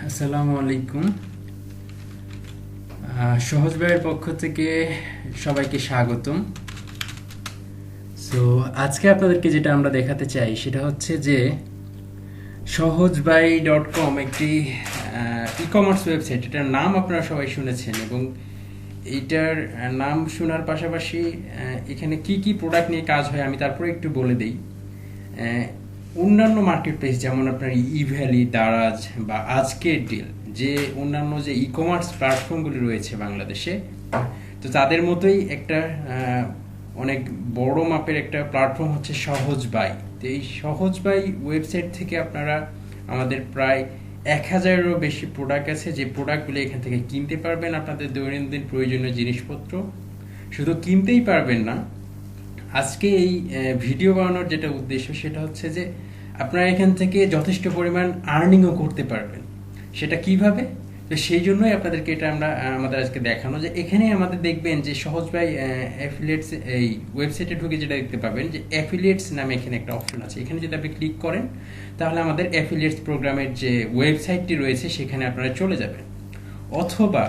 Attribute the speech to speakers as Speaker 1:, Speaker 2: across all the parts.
Speaker 1: আসসালামু আলাইকুম। সহজ ভাইয়ের পক্ষ থেকে সবাইকে স্বাগতম। সো আজকে আপনাদেরকে যেটা আমরা দেখাতে চাই সেটা হচ্ছে যে সহজবাই.com একটি ই কমার্স ওয়েবসাইট। এটার নাম আপনারা সবাই শুনেছেন এবং এইটার নাম শোনার পাশাপাশি এখানে কি কি প্রোডাক্ট নিয়ে কাজ হয় আমি তারপরে একটু বলে দিই। অন্যান্য মার্কেট প্লেস যেমন আপনার ইভ্যালি, দারাজ বা আজকের ডিল, যে অন্যান্য যে ই কমার্স প্ল্যাটফর্মগুলি রয়েছে বাংলাদেশে, তো তাদের মতোই একটা অনেক বড় মাপের একটা প্ল্যাটফর্ম হচ্ছে সহজ বাই। তো এই সহজ বাই ওয়েবসাইট থেকে আপনারা আমাদের প্রায় 1000-এরও বেশি প্রোডাক্ট আছে, যে প্রোডাক্টগুলো এখান থেকে কিনতে পারবেন আপনাদের দৈনন্দিন প্রয়োজনীয় জিনিসপত্র। শুধু কিনতেই পারবেন না, আজকে এই ভিডিও বানানোর যেটা উদ্দেশ্য সেটা হচ্ছে যে আপনারা এখান থেকে যথেষ্ট পরিমাণ আর্নিংও করতে পারবেন। সেটা কিভাবে? তো সেই জন্যই আপনাদেরকে এটা আমাদের আজকে দেখানো, যে এখানে আমাদের দেখবেন যে সহজ ভাই অ্যাফিলিয়েটস এই ওয়েবসাইটে ঢুকে যেটা দেখতে পাবেন যে অ্যাফিলিয়েটস নামে এখানে একটা অপশন আছে। এখানে যদি আপনি ক্লিক করেন তাহলে আমাদের অ্যাফিলিয়েটস প্রোগ্রামের যে ওয়েবসাইটটি রয়েছে সেখানে আপনারা চলে যাবেন। অথবা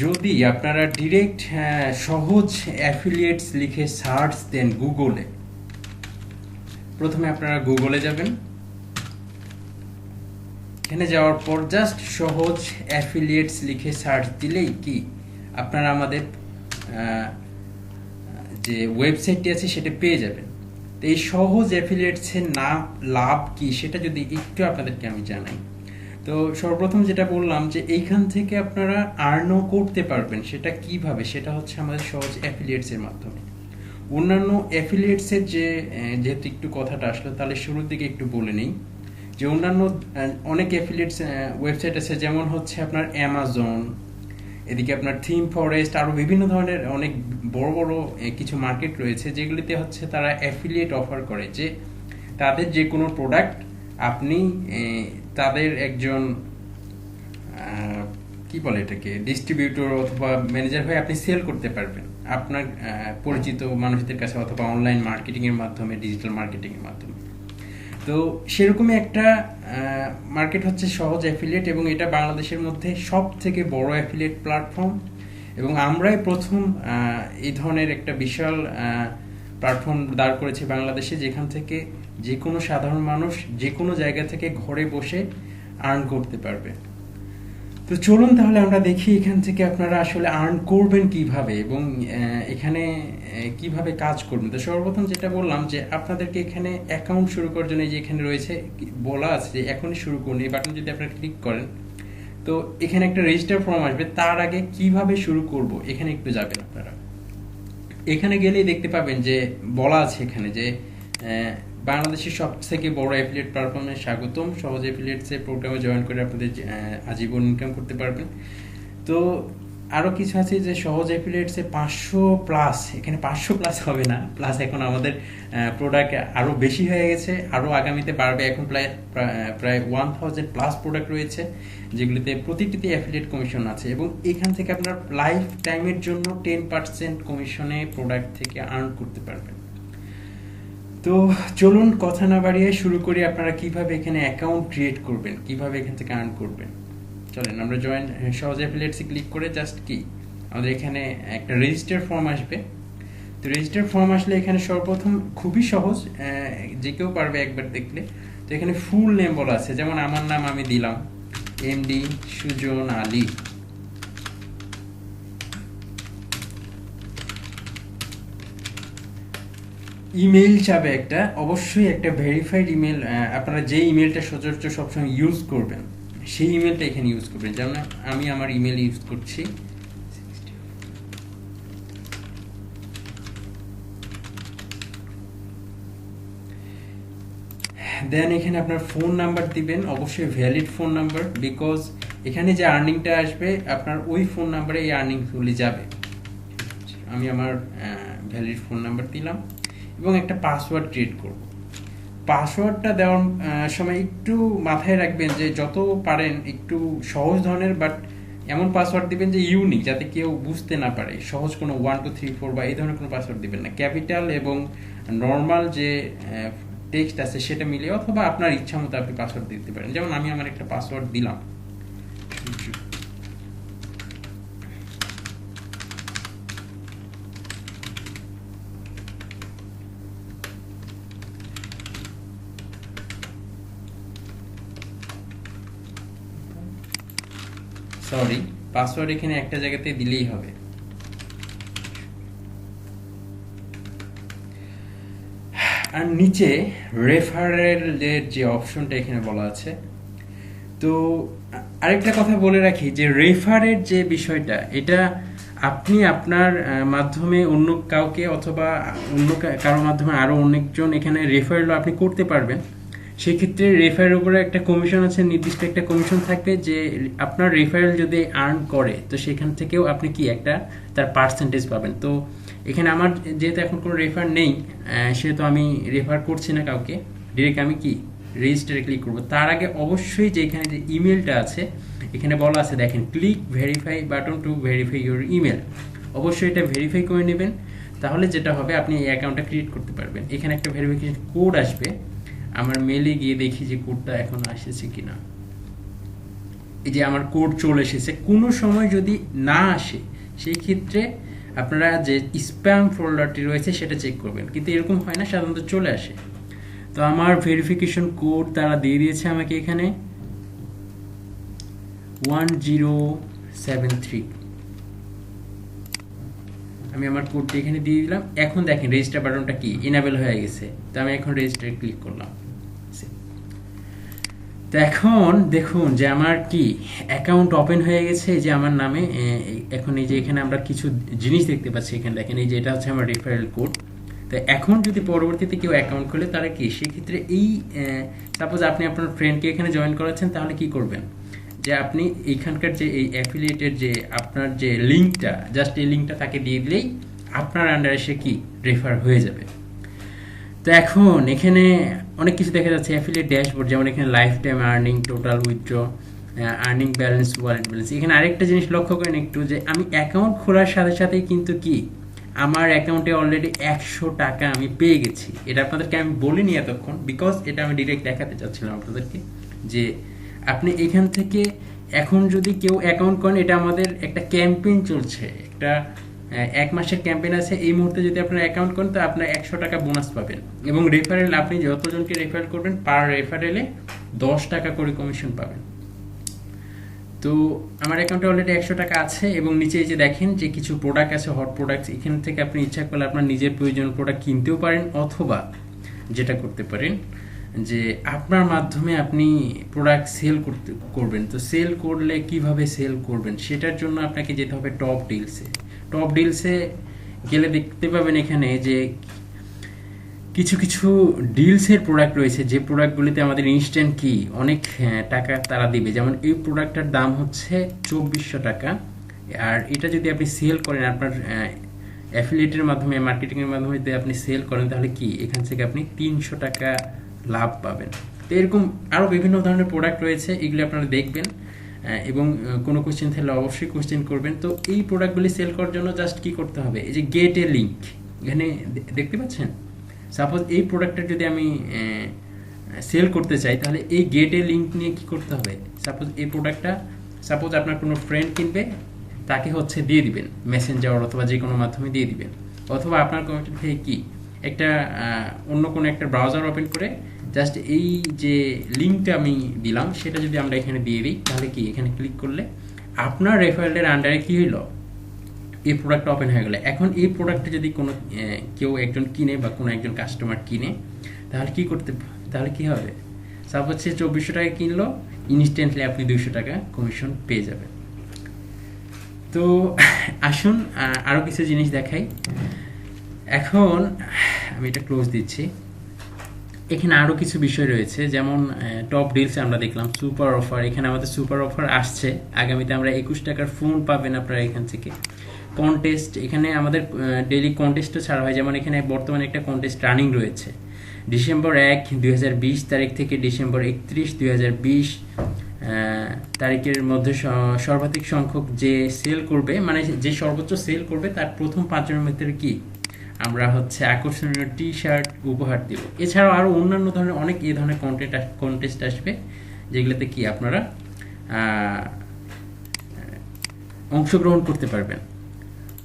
Speaker 1: যদি আপনারা ডিরেক্ট সহজ অ্যাফিলিয়েটস লিখে সার্চ দেন গুগলে, প্রথমে আপনারা গুগলে যাবেন। এখানে যাওয়ার পর জাস্ট সহজ অ্যাফিলিয়েটস লিখে সার্চ দিলেই কি আপনারা আমাদের যে ওয়েবসাইটটি আছে সেটা পেয়ে যাবেন। তো এই সহজ অ্যাফিলিয়েটসের লাভ কি সেটা যদি একটু আপনাদেরকে আমি জানাই। তো সর্বপ্রথম যেটা বললাম যে এইখান থেকে আপনারা আর্নও করতে পারবেন। সেটা কিভাবে? সেটা হচ্ছে আমাদের সহজ অ্যাফিলিয়েটসের মাধ্যমে। অন্যান্য অ্যাফিলিয়েটসের যেহেতু একটু কথাটা আসলো, তাহলে শুরুর দিকে একটু বলে নিই যে অন্যান্য অনেক অ্যাফিলিয়েটস ওয়েবসাইট আছে, যেমন হচ্ছে আপনার অ্যামাজন, এদিকে আপনার থিম ফরেস্ট, আরও বিভিন্ন ধরনের অনেক বড় বড় কিছু মার্কেট রয়েছে যেগুলিতে হচ্ছে তারা অ্যাফিলিয়েট অফার করে, যে তাদের যে কোনো প্রোডাক্ট আপনি তাদের একজন কি বলে এটাকে ডিস্ট্রিবিউটর অথবা ম্যানেজার হয়ে আপনি সেল করতে পারবেন আপনার পরিচিত মানুষদের কাছে, অথবা অনলাইন মার্কেটিং এর মাধ্যমে, ডিজিটাল মার্কেটিং এর মাধ্যমে। তো সেরকমই একটা মার্কেট হচ্ছে সহজ অ্যাফিলিয়েট, এবং এটা বাংলাদেশের মধ্যে সব থেকে বড় অ্যাফিলিয়েট প্ল্যাটফর্ম, এবং আমরাই প্রথম এই ধরনের একটা বিশাল প্ল্যাটফর্ম দাঁড় করেছি বাংলাদেশে, যেখান থেকে যে কোনো সাধারণ মানুষ যে কোনো জায়গা থেকে ঘরে বসে আর্ন করতে পারবে। তো চলুন তাহলে আমরা দেখি এখান থেকে আপনারা আসলে আর্ন করবেন কিভাবে এবং এখানে কিভাবে কাজ করবেন। তো সর্বপ্রথম যেটা বললাম যে আপনাদেরকে এখানে অ্যাকাউন্ট শুরু করার জন্য যে এখানে রয়েছে বলা আছে যে এখনই শুরু করুন, এই বাটন যদি আপনারা ক্লিক করেন তো এখানে একটা রেজিস্টার ফর্ম আসবে। তার আগে কিভাবে শুরু করব এখানে একটু যাবেন আপনারা। এখানে গেলেই দেখতে পাবেন যে বলা আছে এখানে যে বাংলাদেশের সব থেকে বড় অ্যাফিলিয়েট প্ল্যাটফর্মে স্বাগতম, সহজ অ্যাফিলিয়েটসের প্রোগ্রামে জয়েন করে আপনাদের আজীবন ইনকাম করতে পারবেন। তো আরও কিছু আছে যে সহজ অ্যাফিলিয়েটসে 500+, এখানে 500+ হবে না, প্লাস এখন আমাদের প্রোডাক্ট আরও বেশি হয়ে গেছে, আরও আগামীতে বাড়বে। এখন প্রায় 1000+ প্রোডাক্ট রয়েছে যেগুলিতে প্রতিটিতে অ্যাফিলিয়েট কমিশন আছে, এবং এখান থেকে আপনার লাইফ টাইমের জন্য 10% কমিশনে প্রোডাক্ট থেকে আর্ন করতে পারবেন। তো চলুন কথা না বাড়িয়ে শুরু করি আপনারা কিভাবে এখানে অ্যাকাউন্ট ক্রিয়েট করবেন, কিভাবে এখান থেকে আর্ন করবেন। চলেন আমরা সহজ অ্যাফিলিয়েটসে ক্লিক করে জাস্ট কি আমাদের এখানে একটা রেজিস্টার ফর্ম আসবে। তো রেজিস্টার ফর্ম আসলে এখানে সর্বপ্রথম খুবই সহজ, যে কেউ পারবে একবার দেখলে। তো এখানে ফুল নেম বলা আছে, যেমন আমার নাম আমি দিলাম এমডি সুজন আলী। ইমেল চাবে একটা, অবশ্যই একটা ভেরিফাইড ইমেল, আপনারা যে ইমেলটা সচরাচর সবসময় ইউজ করবেন সেই ইমেলটা এখানে ইউজ করবেন। যেমন আমি আমার ইমেল ইউজ করছি। দেন এখানে আপনার ফোন নাম্বার দিবেন, অবশ্যই ভ্যালিড ফোন নাম্বার, বিকজ এখানে যে আর্নিংটা আসবে আপনার ওই ফোন নাম্বারে এই আর্নিংগুলি যাবে। আমি আমার ভ্যালিড ফোন নাম্বার দিলাম এবং একটা পাসওয়ার্ড ক্রিয়েট করব। পাসওয়ার্ডটা দেওয়ার সময় একটু মাথায় রাখবেন যে যত পারেন একটু সহজ ধরনের, বাট এমন পাসওয়ার্ড দিবেন যে ইউনিক, যাতে কেউ বুঝতে না পারে। সহজ কোনো 1 2 3 4 বা এই ধরনের কোনো পাসওয়ার্ড দিবেন না। ক্যাপিটাল এবং নর্মাল যে টেক্সট আছে সেটা মিলিয়ে, অথবা আপনার ইচ্ছা মতো আপনি পাসওয়ার্ড দিতে পারেন। যেমন আমি আমার একটা পাসওয়ার্ড দিলাম, সরি, পাসওয়ার্ড এখানে একটা জায়গাতে দিলেই হবে। আর নিচে রেফারেলের যে অপশনটা এখানে বলা আছে, তো আরেকটা কথা বলে রাখি যে রেফারের যে বিষয়টা, এটা আপনি আপনার মাধ্যমে অন্য কাউকে অথবা অন্য কারোর মাধ্যমে আরো অনেকজন এখানে রেফারেল আপনি করতে পারবেন। সেক্ষেত্রে রেফারের উপরে একটা কমিশন আছে, নির্দিষ্ট একটা কমিশন থাকবে যে আপনার রেফারেল যদি আর্ন করে তো সেখান থেকেও আপনি কি একটা তার পার্সেন্টেজ পাবেন। তো এখানে আমার যেহেতু এখন কোনো রেফার নেই, সেহেতু আমি রেফার করছি না কাউকে, ডিরেক্ট আমি কি রেজিস্টারে ক্লিক করব। তার আগে অবশ্যই যে এখানে যে ইমেলটা আছে, এখানে বলা আছে দেখেন click verify button to verify your email, অবশ্যই এটা ভেরিফাই করে নেবেন। তাহলে যেটা হবে আপনি এই অ্যাকাউন্টটা ক্রিয়েট করতে পারবেন। এখানে একটা ভেরিফিকেশন কোড আসবে, আমার মেলে গিয়ে দেখি যে কোডটা এখন এসেছে কিনা। এই যে আমার কোড চলে এসেছে। কোনো সময় যদি না আসে সেই ক্ষেত্রে আপনারা যে স্প্যাম ফোল্ডারটি রয়েছে সেটা চেক করবেন, কিন্তু এরকম হয় না, সাধারণত চলে আসে। তো আমার ভেরিফিকেশন কোড তারা দিয়ে দিয়েছে আমাকে এখানে 1073। আমি আমার কোডটি এখানে দিয়ে দিলাম। এখন দেখেন রেজিস্টার বাটনটা কি ইনেবল হয়ে গেছে। তো আমি এখন রেজিস্টারে ক্লিক করলাম। তো এখন দেখুন যে আমার কি অ্যাকাউন্ট ওপেন হয়ে গেছে যে আমার নামে। এখন এই যে এখানে আমরা কিছু জিনিস দেখতে পাচ্ছি, এখানে দেখেন এই যে এটা হচ্ছে আমার রেফারেল কোড। তো এখন যদি পরবর্তীতে কেউ অ্যাকাউন্ট খোলে তারা কি সেক্ষেত্রে এই সাপোজ আপনি আপনার ফ্রেন্ডকে এখানে জয়েন করাচ্ছেন, তাহলে কি করবেন যে আপনি এইখানকার যে এই অ্যাফিলিয়েটের যে আপনার যে লিঙ্কটা, জাস্ট এই লিঙ্কটা তাকে দিয়ে দিলেই আপনার আন্ডারে সে কি রেফার হয়ে যাবে। তো এখন এখানে অনেক কিছু দেখা যাচ্ছে অ্যাফিলিয়েট ড্যাশবোর্ড, যেমন এখানে life time earning, total withdraw, earning balance, wallet balance. এখানে আরেকটা জিনিস লক্ষ্য করেন একটু, যে আমি অ্যাকাউন্ট খোলার সাথে সাথেই কিন্তু কি আমার অ্যাকাউন্টে অলরেডি 100 টাকা আমি পেয়ে গেছি। এটা আপনাদেরকে আমি বলিনি এতক্ষণ, বিকজ এটা আমি ডিরেক্ট দেখাতে চাচ্ছিলাম আপনাদেরকে যে আপনি এখান থেকে এখন যদি কেউ অ্যাকাউন্ট করেন, এটা আমাদের একটা ক্যাম্পেইন চলছে, একটা 1 মাসের ক্যাম্পেইন আছে। এই মুহূর্তে যদি আপনার অ্যাকাউন্ট করেন তো আপনার 100 টাকা বোনাস পাবেন, এবং রেফারেল আপনি যতজনকে রেফার করবেন পার রেফারেলে 10 টাকা করে কমিশন পাবেন। তো আমার অ্যাকাউন্টে অলরেডি 100 টাকা আছে, এবং নিচে এই যে দেখেন যে কিছু প্রোডাক্ট আছে, হট প্রোডাক্ট। এখান থেকে আপনি ইচ্ছা করলে আপনার নিজের প্রয়োজনীয় প্রোডাক্ট কিনতেও পারেন, অথবা যেটা করতে পারেন যে আপনার মাধ্যমে আপনি প্রোডাক্ট সেল করবেন। তো সেল করলে কিভাবে সেল করবেন সেটার জন্য আপনাকে যেতে হবে টপ ডিলসে। টপ ডিলসে গেলে দেখতে পাবেন এখানে যে কিছু কিছু ডিলসের প্রোডাক্ট রয়েছে, যে প্রোডাক্টগুলিতে আমাদের ইনস্ট্যান্ট কি অনেক টাকা তারা দিবে। যেমন এই প্রোডাক্টটার দাম হচ্ছে 2400 টাকা, আর এটা যদি আপনি সেল করেন আপনার অ্যাফিলিয়েটের মাধ্যমে, মার্কেটিংয়ের মাধ্যমে যদি আপনি সেল করেন, তাহলে কি এখান থেকে আপনি 300 টাকা লাভ পাবেন। তো এরকম আরও বিভিন্ন ধরনের প্রোডাক্ট রয়েছে, এগুলি আপনারা দেখবেন, এবং কোনো কোশ্চেন থাকলে অবশ্যই কোশ্চেন করবেন। তো এই প্রোডাক্টগুলি সেল করার জন্য জাস্ট কি করতে হবে, এই যে গেট এ লিঙ্ক এখানে দেখতে পাচ্ছেন। সাপোজ এই প্রোডাক্টটা যদি আমি সেল করতে চাই, তাহলে এই গেট এ লিঙ্ক নিয়ে কি করতে হবে, সাপোজ এই প্রোডাক্টটা সাপোজ আপনার কোনো ফ্রেন্ড কিনবে, তাকে হচ্ছে দিয়ে দিবেন মেসেঞ্জার অথবা যে কোনো মাধ্যমে দিয়ে দিবেন, অথবা আপনার কম্পিউটার থেকে কি একটা অন্য কোনো একটা ব্রাউজার ওপেন করে জাস্ট এই যে লিঙ্কটা আমি দিলাম সেটা যদি আমরা এখানে দিয়ে দিই, তাহলে কি এখানে ক্লিক করলে আপনার রেফারেলের আন্ডারে কি হইলো, এই প্রোডাক্টটা ওপেন হয়ে গেল। এখন এই প্রোডাক্টটা যদি কোনো কেউ একজন কিনে বা কোনো একজন কাস্টমার কিনে, তাহলে তাহলে কি হবে, সাপোজ সে 2400 টাকা কিনলো, ইনস্ট্যান্টলি আপনি 200 টাকা কমিশন পেয়ে যাবেন। তো আসুন আরও কিছু জিনিস দেখাই। এখন আমি এটা ক্লোজ দিচ্ছি। এখানে আরও কিছু বিষয় রয়েছে, যেমন টপ ডিলসে আমরা দেখলাম সুপার অফার। এখানে আমাদের সুপার অফার আসছে, আগামীতে আমরা 21 টাকার ফোন পাবেন আপনারা এখান থেকে। কন্টেস্ট, এখানে আমাদের ডেইলি কন্টেস্টও ছাড়া হয়, যেমন এখানে বর্তমানে একটা কন্টেস্ট রানিং রয়েছে ডিসেম্বর 1, 2020 তারিখ থেকে ডিসেম্বর 31, 2020 তারিখের মধ্যে সর্বাধিক সংখ্যক যে সেল করবে, মানে যে সর্বোচ্চ সেল করবে তার প্রথম 5 জনের মধ্যে কি আমরা হচ্ছে আকর্ষণীয় টি শার্ট উপহার দেব। এছাড়াও আরও অন্যান্য ধরনের অনেক এই ধরনের কন্টেস্ট আসবে, যেগুলোতে কি আপনারা অংশগ্রহণ করতে পারবেন।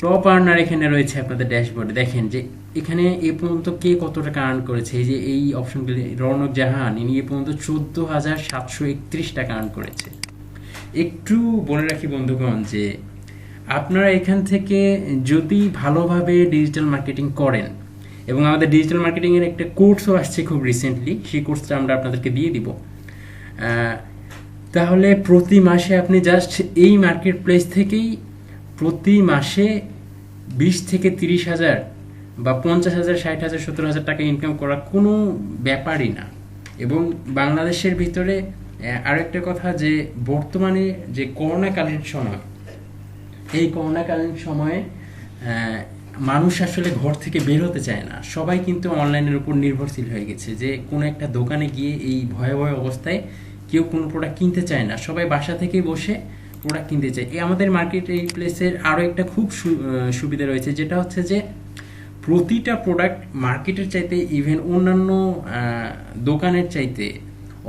Speaker 1: টপ আর্নার এখানে রয়েছে আপনাদের ড্যাশবোর্ডে, দেখেন যে এখানে এ পর্যন্ত কে কত টাকা আর্ন করেছে। এই যে এই অপশনগুলি, রৌনক জাহান ইনি এ পর্যন্ত 14,731 টাকা আর্ন করেছে। একটু বলে রাখি বন্ধুগণ যে আপনারা এখান থেকে যদি ভালোভাবে ডিজিটাল মার্কেটিং করেন, এবং আমাদের ডিজিটাল মার্কেটিংয়ের একটা কোর্সও আসছে খুব রিসেন্টলি, সেই কোর্সটা আমরা আপনাদেরকে দিয়ে দিব, তাহলে প্রতি মাসে আপনি জাস্ট এই মার্কেট প্লেস থেকেই প্রতি মাসে 20 থেকে 30,000 বা 50,000, 60,000, 70,000 টাকা ইনকাম করা কোনো ব্যাপারই না। এবং বাংলাদেশের ভিতরে আরও একটা কথা, যে বর্তমানে যে করোনাকালীন সময়, এই করোনাকালীন সময়ে মানুষ আসলে ঘর থেকে বের হতে চায় না, সবাই কিন্তু অনলাইনের উপর নির্ভরশীল হয়ে গেছে। যে কোনো একটা দোকানে গিয়ে এই ভয়াবহ অবস্থায় কেউ কোনো প্রোডাক্ট কিনতে চায় না, সবাই বাসা থেকেই বসে প্রোডাক্ট কিনতে চায়। এই আমাদের মার্কেট এই প্লেসের আরও একটা খুব সুবিধা রয়েছে, যেটা হচ্ছে যে প্রতিটা প্রোডাক্ট মার্কেটের চাইতে, ইভেন অন্যান্য দোকানের চাইতে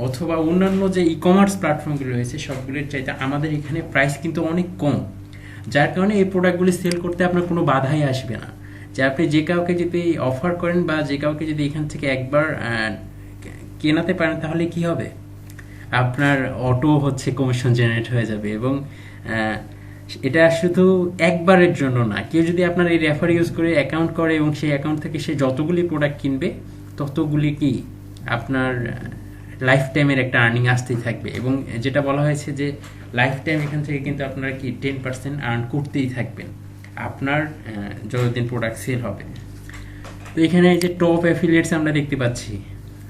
Speaker 1: অথবা অন্যান্য যে ই কমার্স প্ল্যাটফর্মগুলো রয়েছে সবগুলোর চাইতে আমাদের এখানে প্রাইস কিন্তু অনেক কম, যার কারণে এই প্রোডাক্টগুলি সেল করতে আপনার কোনো বাধাই আসবে না। যে আপনি যে কাউকে যদি অফার করেন বা যে কাউকে যদি এখান থেকে একবার কেনাতে পারেন, তাহলে কি হবে, আপনার অটো হচ্ছে কমিশন জেনারেট হয়ে যাবে। এবং এটা শুধু একবারের জন্য না, কেউ যদি আপনার এই রেফার ইউজ করে অ্যাকাউন্ট করে এবং সেই অ্যাকাউন্ট থেকে সে যতগুলি প্রোডাক্ট কিনবে ততগুলি কি আপনার লাইফ টাইমের একটা আর্নিং আসতেই থাকবে। এবং যেটা বলা হয়েছে যে লাইফ টাইম এখান থেকে কিন্তু আপনারা কি 10% আর্ন করতেই থাকবেন আপনার যতদিন প্রোডাক্ট সেল হবে। তো এখানে যে টপ অ্যাফিলিয়েটস আমরা দেখতে পাচ্ছি,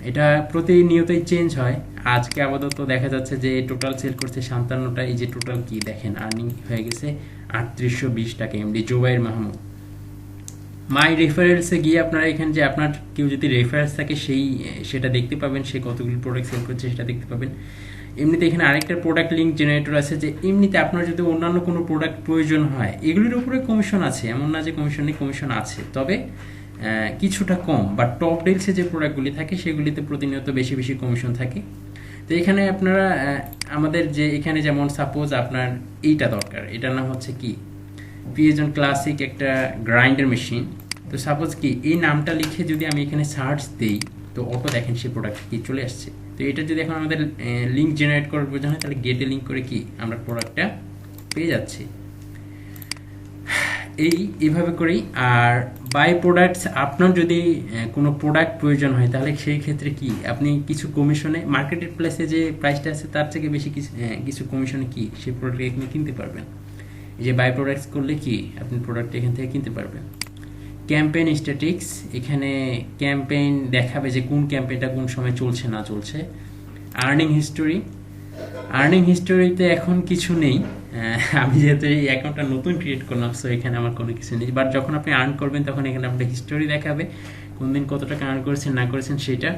Speaker 1: এটা প্রতিনিয়তই চেঞ্জ হয়। আজকে আপাতত দেখা যাচ্ছে যে টোটাল সেল করছে 57টা। এই যে টোটাল কি দেখেন, আর্নিং হয়ে গেছে 3820 টাকা। এমডি জুবাইর মাহমুদ। মাই রেফারেলসে গিয়ে আপনারা এখানে যে আপনার কেউ যদি রেফারেন্স থাকে সেটা দেখতে পাবেন, সে কতগুলি প্রোডাক্ট সেল করছে সেটা দেখতে পাবেন। এমনিতে এখানে আরেকটা প্রোডাক্ট লিঙ্ক জেনারেটর আছে, যে এমনিতে আপনার যদি অন্যান্য কোনো প্রোডাক্ট প্রয়োজন হয়, এগুলির উপরে কমিশন আছে, এমন না যে কমিশন নেই, কমিশন আছে, তবে কিছুটা কম। বা টপ ডিলসে যে প্রোডাক্টগুলি থাকে সেগুলিতে প্রতিনিয়ত বেশি বেশি কমিশন থাকে। তো এখানে আপনারা আমাদের যে এখানে যেমন সাপোজ আপনার এইটা দরকার, এটার নাম হচ্ছে কি পিএজন ক্লাসিক একটা গ্রাইন্ডার মেশিন। তো সাপোজ কি এই নামটা লিখে যদি আমি এখানে সার্চ দিই, তো অটো দেখেন সেই প্রোডাক্ট কি চলে আসছে। তো এটা যদি এখন আমাদের লিঙ্ক জেনারেট করার প্রয়োজন হয়, তাহলে গেটে লিঙ্ক করে কি আমরা প্রোডাক্টটা পেয়ে যাচ্ছি এইভাবে করেই। আর বাই প্রোডাক্টস, আপনার যদি কোনো প্রোডাক্ট প্রয়োজন হয়, তাহলে সেই ক্ষেত্রে কি আপনি কিছু কমিশনে মার্কেটের প্লেসে যে প্রাইসটা আছে তার থেকে বেশি কিছু কমিশনে কি সেই প্রোডাক্ট এখানে কিনতে পারবেন। এই যে বাই প্রোডাক্টস করলে কি আপনি প্রোডাক্ট এখান থেকে কিনতে পারবেন। ক্যাম্পেইন স্ট্যাটিক্স, এখানে ক্যাম্পেইন দেখাবে যে কোন ক্যাম্পেইনটা কোন সময় চলছে না চলছে। আর্নিং হিস্টোরি, আর্নিং হিস্টোরিতে এখন কিছু নেই, আমি যেহেতু এই অ্যাকাউন্টটা নতুন ক্রিয়েট করলাম, সো এখানে আমার কোনো কিছু নেই। বাট যখন আপনি আর্ন করবেন তখন এখানে আপনার হিস্টোরি দেখাবে, কোন দিন কত টাকা আর্ন করেছেন না করেছেন সেটা।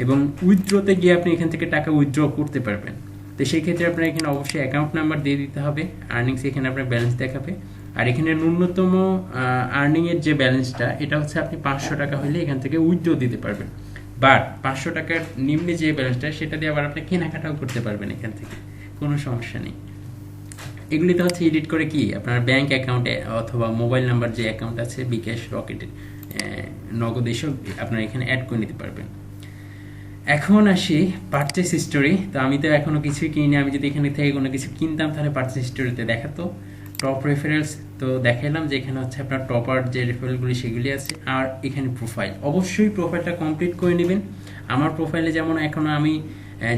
Speaker 1: এবং উইথড্রোতে গিয়ে আপনি এখান থেকে টাকা উইথড্র করতে পারবেন। তো সেই ক্ষেত্রে আপনার এখানে অবশ্যই অ্যাকাউন্ট নাম্বার দিয়ে দিতে হবে। আর্নিংস এখানে আপনার ব্যালেন্স দেখাবে। আর এখানে ন্যূনতম আর্নিংয়ের যে ব্যালেন্সটা, এটা হচ্ছে আপনি 500 টাকা হলে এখান থেকে উইথড্র দিতে পারবেন। বাট 500 টাকার নিম্নে যে ব্যালেন্সটা, সেটা দিয়ে আবার আপনি কেনাকাটাও করতে পারবেন এখান থেকে, কোনো সমস্যা নেই। এগুলিতে হচ্ছে এডিট করে কি আপনার ব্যাংক অ্যাকাউন্টে অথবা মোবাইল নাম্বার যে অ্যাকাউন্ট আছে, বিকাশ, রকেটের, নগদ, এসব আপনার এখানে অ্যাড করে নিতে পারবেন। এখন আসি পারচেস হিস্টোরি। তো আমি তো এখনো কিছুই কিনি, আমি যদি এখানে থেকে কোনো কিছু কিনতাম তাহলে পারচেস হিস্টোরিতে দেখাতো। টপ রেফারেলস তো দেখাইলাম যে এখানে হচ্ছে আপনার টপার যে রেফারেলগুলি সেগুলি আছে। আর এখানে প্রোফাইল, অবশ্যই প্রোফাইলটা কমপ্লিট করে নেবেন। আমার প্রোফাইলে যেমন এখনো আমি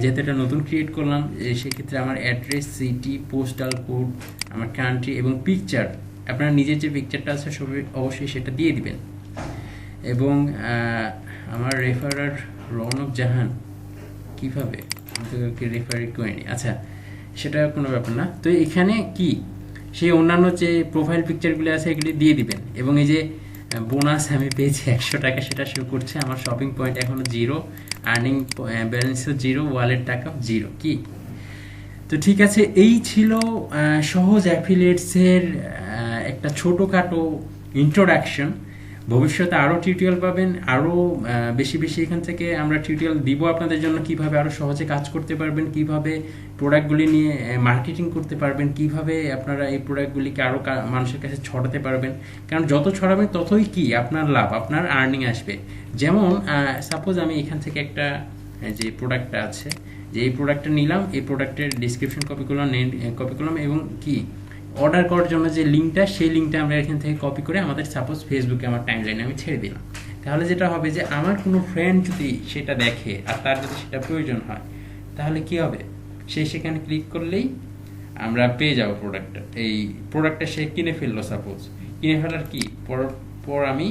Speaker 1: যেহেতু এটা নতুন ক্রিয়েট করলাম, সেক্ষেত্রে আমার অ্যাড্রেস, সিটি, পোস্টাল কোড, আমার কান্ট্রি এবং পিকচার, আপনার নিজের যে পিকচারটা আছে সবই অবশ্যই সেটা দিয়ে দিবেন। এবং আমার রেফারার রৌনক জাহান, কীভাবে আমি তো রেফারি করিনি, আচ্ছা সেটা কোনো ব্যাপার না। তো এখানে কি সেই অন্যান্য যে প্রোফাইল পিকচারগুলি আছে এগুলি দিয়ে দিবেন। এবং এই যে বোনাস আমি পেয়েছি 100 টাকা, সেটা শো করছে। আমার শপিং পয়েন্ট এখনও 0, আর্নিং ব্যালেন্সও 0, ওয়ালেট টাকা 0 কি। তো ঠিক আছে, এই ছিল সহজ অ্যাফিলিয়েটসের একটা ছোটোখাটো ইন্ট্রোডাকশন। ভবিষ্যতে আরও টিউটোরিয়াল পাবেন, আরও বেশি বেশি এখান থেকে আমরা টিউটোরিয়াল দিব আপনাদের জন্য, কিভাবে আরও সহজে কাজ করতে পারবেন, কিভাবে প্রোডাক্টগুলি নিয়ে মার্কেটিং করতে পারবেন, কিভাবে আপনারা এই প্রোডাক্টগুলিকে আরও মানুষের কাছে ছড়াতে পারবেন। কারণ যত ছড়াবেন ততই কি আপনার লাভ, আপনার আর্নিং আসবে। যেমন সাপোজ আমি এখান থেকে একটা যে প্রোডাক্টটা আছে, যে এই প্রোডাক্টটা নিলাম, এই প্রোডাক্টের ডিসক্রিপশন কপি করলাম এবং কি অর্ডার করার জন্য যে লিঙ্কটা, সেই লিঙ্কটা আমরা এখান থেকে কপি করে আমাদের সাপোজ ফেসবুকে আমার টাইমলাইনে আমি ছেড়ে দিলাম। তাহলে যেটা হবে যে আমার কোনো ফ্রেন্ড যদি সেটা দেখে আর তার যদি সেটা প্রয়োজন হয়, তাহলে কি হবে, সে সেখানে ক্লিক করলেই আমরা পেয়ে যাবো প্রোডাক্টটা। এই প্রোডাক্টটা সে কিনে ফেললো, সাপোজ কিনে ফেলার কি পর আমি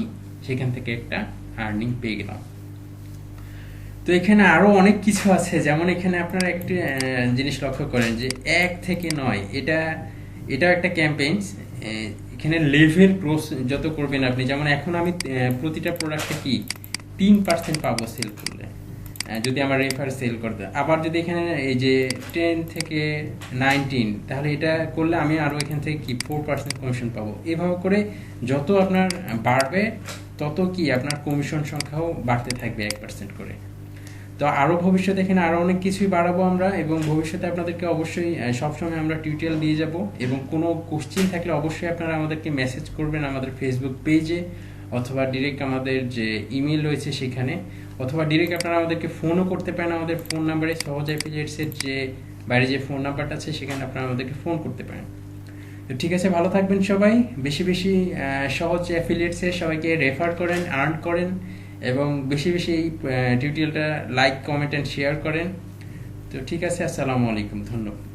Speaker 1: সেখান থেকে একটা আর্নিং পেয়ে গেলাম। তো এখানে আরো অনেক কিছু আছে, যেমন এখানে আপনারা একটি জিনিস লক্ষ্য করেন যে 1 থেকে 9, এটা একটা ক্যাম্পেইন। এখানে লেভেল ক্রস যত করবেন আপনি, যেমন এখন আমি প্রতিটা প্রোডাক্টে কি 3% পাবো সেল করলে, যদি আমার রেফার সেল করতে। আবার যদি এখানে এই যে 10 থেকে 19, তাহলে এটা করলে আমি আরো এখান থেকে কি 4% কমিশন পাবো। এভাবে করে যত আপনার বাড়বে তত কি আপনার কমিশন সংখ্যাও বাড়তে থাকবে 1% করে। তো আরো ভবিষ্যতে এখানে আরো অনেক কিছুই বাড়াবো আমরা, এবং ভবিষ্যতে আপনাদেরকে অবশ্যই সবসময় আমরা টিউটোরিয়াল দিয়ে যাব। এবং কোনো কোশ্চেন থাকলে অবশ্যই আপনারা আমাদেরকে মেসেজ করবেন আমাদের ফেসবুক পেজে, অথবা ডিরেক্ট আমাদের যে ইমেল রয়েছে সেখানে, অথবা ডিরেক্ট আপনারা আমাদেরকে ফোনও করতে পারেন আমাদের ফোন নাম্বারে, সহজ অ্যাফিলিয়েটসের যে বাইরে যে ফোন নাম্বারটা আছে সেখানে আপনারা আমাদেরকে ফোন করতে পারেন। তো ঠিক আছে, ভালো থাকবেন সবাই। বেশি বেশি সহজ অ্যাফিলিয়েটসে সবাইকে রেফার করেন, আর্ন করেন, এবং বেশি বেশি এই টিউটোরিয়ালটা লাইক, কমেন্ট অ্যান্ড শেয়ার করেন। তো ঠিক আছে, আসসালামু আলাইকুম, ধন্যবাদ।